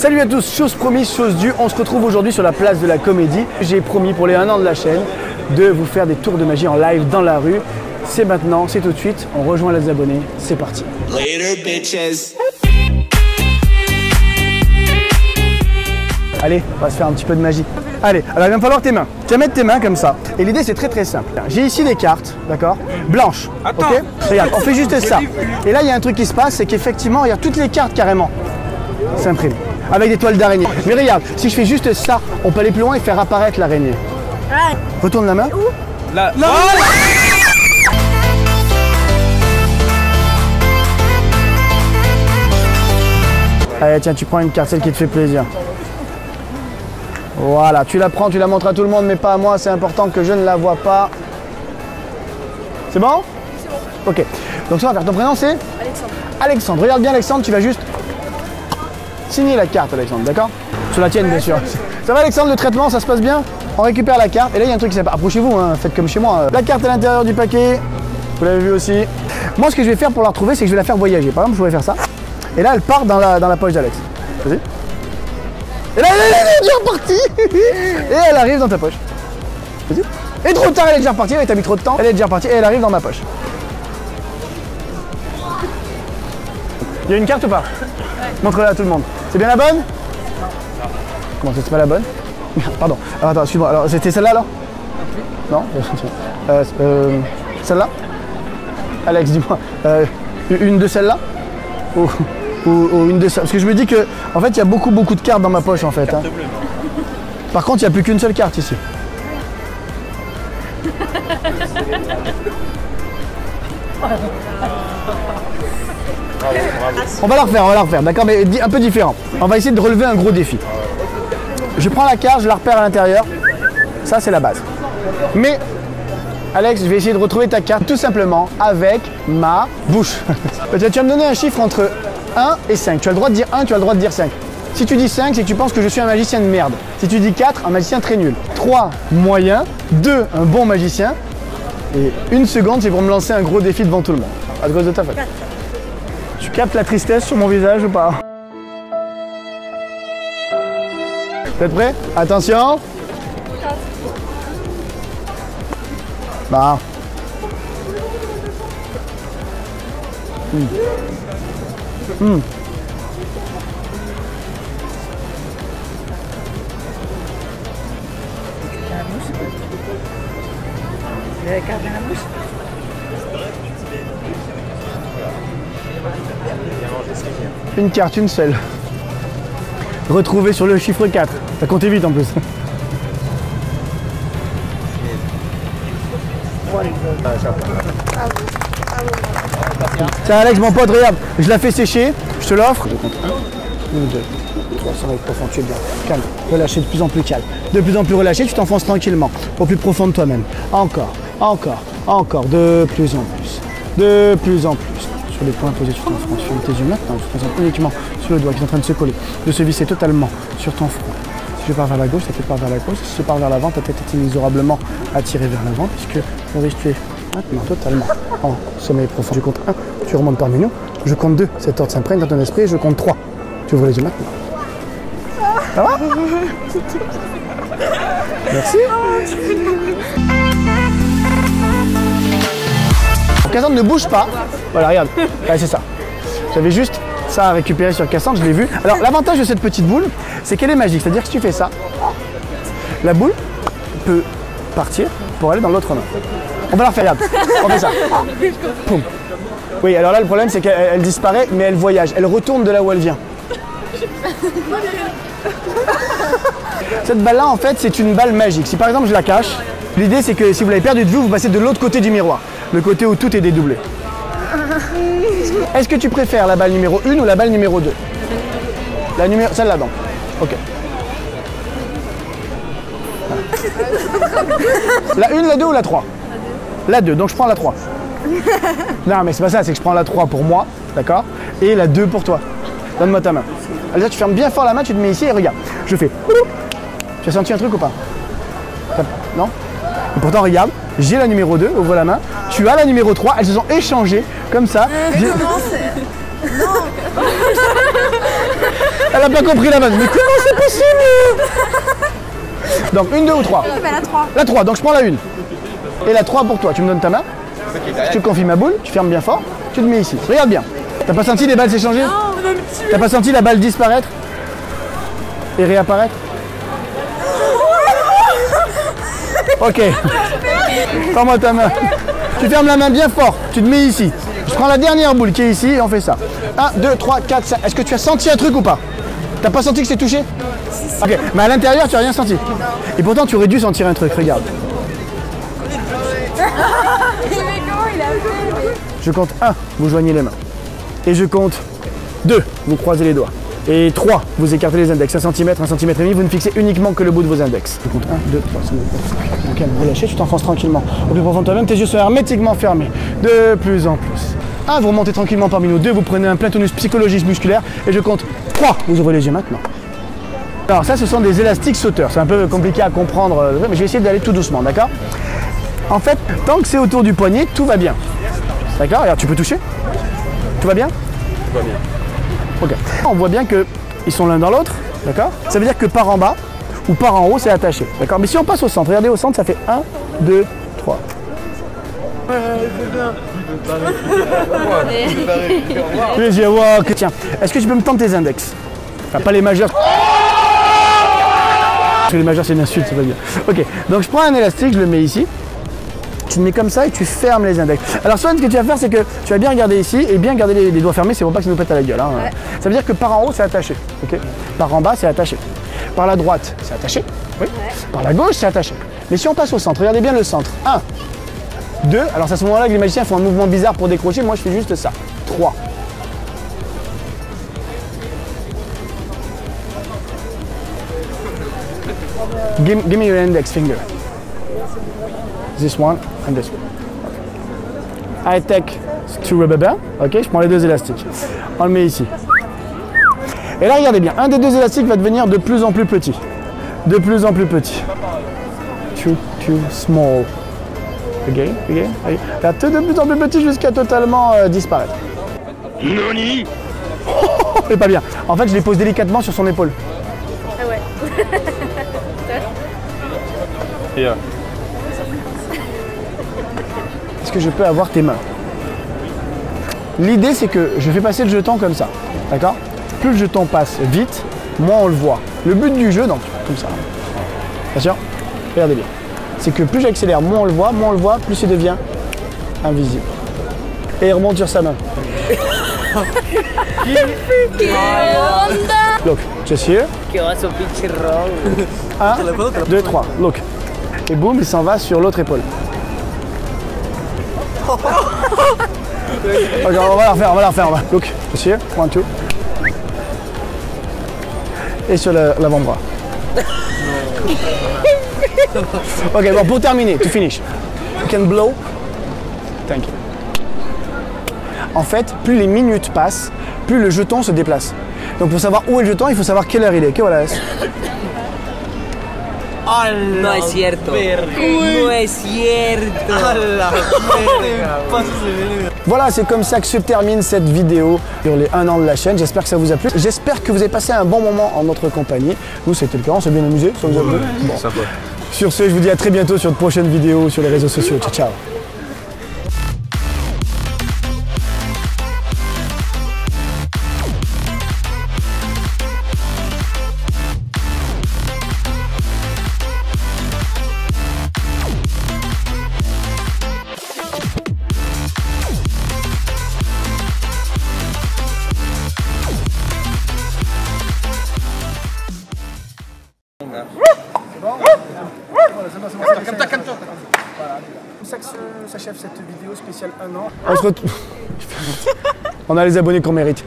Salut à tous, chose promise, chose due, on se retrouve aujourd'hui sur la place de la Comédie. J'ai promis pour les 1 an de la chaîne de vous faire des tours de magie en live dans la rue. C'est maintenant, c'est tout de suite, on rejoint les abonnés, c'est parti. Later, bitches. Allez, on va se faire un petit peu de magie. Allez, alors il va me falloir tes mains. Tu vas mettre tes mains comme ça. Et l'idée c'est très simple. J'ai ici des cartes, d'accord, blanches. Attends. Ok. Regarde, on fait juste ça. Et là il y a un truc qui se passe, c'est qu'effectivement, regarde, toutes les cartes carrément s'impriment. Avec des toiles d'araignée. Mais regarde, si je fais juste ça, on peut aller plus loin et faire apparaître l'araignée. Retourne la main. Là. Allez, tiens, tu prends une carte, celle qui te fait plaisir. Voilà, tu la prends, tu la montres à tout le monde, mais pas à moi, c'est important que je ne la vois pas. C'est bon? C'est bon. Ok, donc ça va faire, ton prénom c'est? Alexandre. Alexandre, regarde bien Alexandre, tu vas juste signer la carte Alexandre, d'accord? Sur la tienne bien sûr. Ça va Alexandre, le traitement, ça se passe bien? On récupère la carte, et là il y a un truc qui s'appelle, approchez-vous, hein, faites comme chez moi. La carte à l'intérieur du paquet, vous l'avez vu aussi. Moi ce que je vais faire pour la retrouver, c'est que je vais la faire voyager. Par exemple, je pourrais faire ça, et là elle part dans la poche d'Alex. Vas-y. Et là, elle est déjà repartie. Et elle arrive dans ta poche. Vas-y. Et trop tard, elle est déjà repartie. Elle t'a mis trop de temps. Elle est déjà repartie et elle arrive dans ma poche. Il y a une carte ou pas? Ouais. Montre-la à tout le monde. C'est bien la bonne? Comment c'est pas la bonne? Pardon. Alors, attends, excuse-moi. Alors, c'était celle-là alors? Non. Celle-là? Alex, dis-moi. Une de celles-là? Ou une de ça. Parce que je me dis que en fait il y a beaucoup de cartes dans ma poche en fait. Hein. Par contre il n'y a plus qu'une seule carte ici. On va la refaire, d'accord, mais un peu différent. On va essayer de relever un gros défi. Je prends la carte, je la repère à l'intérieur. Ça c'est la base. Mais Alex, je vais essayer de retrouver ta carte tout simplement avec ma bouche. Tu vas me donner un chiffre entre 1 et 5. Tu as le droit de dire 1, tu as le droit de dire 5. Si tu dis 5, c'est que tu penses que je suis un magicien de merde. Si tu dis 4, un magicien très nul. 3, moyen. 2, un bon magicien. Et 1 seconde, c'est pour me lancer un gros défi devant tout le monde. À cause de ta faute. Tu captes la tristesse sur mon visage ou pas? Vous êtes prêts? Attention. Bah. Une carte, une seule. Retrouvée sur le chiffre 4. T'as compté vite en plus. Tiens Alex, mon pote, regarde, je la fais sécher, je te l'offre. 1, 2, 3, ça va être profond, tu es bien. Calme, relâché, de plus en plus calme. De plus en plus relâché, tu t'enfonces tranquillement, au plus profond de toi-même. Encore, de plus en plus. De plus en plus. Sur les points posés sur ton front, sur tes yeux maintenant, tu te concentres uniquement sur le doigt qui est en train de se coller, de se visser totalement sur ton front. Si je pars vers la gauche, ta tête part vers la gauche. Si je pars vers l'avant, ta tête est inexorablement attirée vers l'avant, puisque Maurice, tu es maintenant totalement en sommeil profond. Je compte 1, tu remontes parmi nous. Je compte 2, cet ordre s'imprègne dans ton esprit. Et je compte 3. Tu ouvres les yeux maintenant. Ça va? Merci. Cassandre ne bouge pas. Voilà, regarde. Ouais, c'est ça. J'avais juste ça à récupérer sur Cassandre, je l'ai vu. Alors l'avantage de cette petite boule, c'est qu'elle est magique. C'est-à-dire que si tu fais ça, la boule peut partir pour aller dans l'autre main. On va la refaire, regarde. On fait ça. Poum. Oui, alors là le problème c'est qu'elle disparaît, mais elle voyage. Elle retourne de là où elle vient. Cette balle-là, en fait, c'est une balle magique. Si par exemple je la cache, l'idée c'est que si vous l'avez perdue de vue, vous passez de l'autre côté du miroir. Le côté où tout est dédoublé. Est-ce que tu préfères la balle numéro 1 ou la balle numéro 2? Celle-là, donc. Ok. La 1, la 2 ou la 3? La 2, donc je prends la 3. Non, mais c'est pas ça, c'est que je prends la 3 pour moi, d'accord? Et la 2 pour toi. Donne-moi ta main. Alors là, tu fermes bien fort la main, tu te mets ici et regarde. Je fais. Tu as senti un truc ou pas? Non? Et pourtant, regarde, j'ai la numéro 2, ouvre la main. Tu as la numéro 3, elles se sont échangées comme ça. Comment c'est... Non. Elle a pas compris la vanne. Mais comment c'est possible? Donc, une, deux ou trois? La 3. La 3, donc je prends la 1. Et la 3 pour toi. Tu me donnes ta main. Je te confie ma boule, tu fermes bien fort, tu te mets ici. Regarde bien. T'as pas senti les balles s'échanger? T'as pas senti la balle disparaître et réapparaître? Ok. Prends-moi ta main. Tu fermes la main bien fort, tu te mets ici. Je prends la dernière boule qui est ici et on fait ça. 1, 2, 3, 4, 5. Est-ce que tu as senti un truc ou pas? T'as pas senti que c'est touché? Ok, mais à l'intérieur tu as rien senti. Et pourtant tu aurais dû sentir un truc, regarde. Mais comment il a fait? Je compte 1, vous joignez les mains. Et je compte 2, vous croisez les doigts. Et 3, vous écartez les index. 1 cm, 1 cm et demi, vous ne fixez uniquement que le bout de vos index. Je compte 1, 2, 3, 5, 4. Donc, relâchez, tu t'enfonces tranquillement. Au plus profond de toi-même, tes yeux sont hermétiquement fermés. De plus en plus. 1, vous remontez tranquillement parmi nous. 2, vous prenez un plein tonus psychologique musculaire. Et je compte 3, vous ouvrez les yeux maintenant. Alors ça, ce sont des élastiques sauteurs. C'est un peu compliqué à comprendre, mais je vais essayer d'aller tout doucement, d'accord? En fait, tant que c'est autour du poignet, tout va bien. D'accord? Regarde, tu peux toucher? Tout va bien? Tout va bien. Ok. On voit bien qu'ils sont l'un dans l'autre, d'accord? Ça veut dire que par en bas ou par en haut, c'est attaché, d'accord? Mais si on passe au centre, regardez au centre, ça fait 1, 2, 3. Les yeux, wow. Tiens, est-ce que tu peux me tendre tes index? Enfin, pas les majeurs. Parce que les majeurs, c'est une insulte, ça veut dire. Ok, donc je prends un élastique, je le mets ici. Tu le mets comme ça et tu fermes les index. Alors Swan, ce que tu vas faire, c'est que tu vas bien regarder ici et bien garder les doigts fermés, c'est pour pas que ça nous pète à la gueule. Hein. Ouais. Ça veut dire que par en haut, c'est attaché. Okay, par en bas, c'est attaché. Par la droite, c'est attaché. Oui. Ouais. Par la gauche, c'est attaché. Mais si on passe au centre, regardez bien le centre. 1, 2, alors c'est à ce moment-là que les magiciens font un mouvement bizarre pour décrocher. Moi, je fais juste ça. 3. Give me your index finger. This one and this one. Okay. I take 2 rubber bands. Ok, je prends les 2 élastiques. On le met ici. Et là, regardez bien. Un des 2 élastiques va devenir de plus en plus petit. De plus en plus petit. Too small. Again. Là, de plus en plus petit jusqu'à totalement disparaître. Noni. C'est pas bien. En fait, je les pose délicatement sur son épaule. Ah ouais. Yeah. Est-ce que je peux avoir tes mains? L'idée, c'est que je fais passer le jeton comme ça, d'accord? Plus le jeton passe vite, moins on le voit. Le but du jeu, donc, comme ça, bien sûr, regardez bien, c'est que plus j'accélère, moins on le voit, plus il devient invisible. Et il remonte sur sa main. Look, just here. 1, 2, 3, look. Et boum, il s'en va sur l'autre épaule. Ok, on va la refaire. Look, monsieur, 1, 2. Et sur l'avant-bras. Ok, bon, pour terminer, to finish. You can blow. Thank you. En fait, plus les minutes passent, plus le jeton se déplace. Donc pour savoir où est le jeton, il faut savoir quelle heure il est. Que voilà. No es cierto. No es cierto. Voilà, c'est comme ça que se termine cette vidéo sur les 1 an de la chaîne. J'espère que ça vous a plu. J'espère que vous avez passé un bon moment en notre compagnie. Nous, c'était le cas, on s'est bien amusé. Ça vous a plu? Bon. Sur ce, je vous dis à très bientôt sur de prochaines vidéos sur les réseaux sociaux. Ciao, ciao. Comme ça que s'achève cette vidéo spéciale 1 an. On a les abonnés qu'on mérite.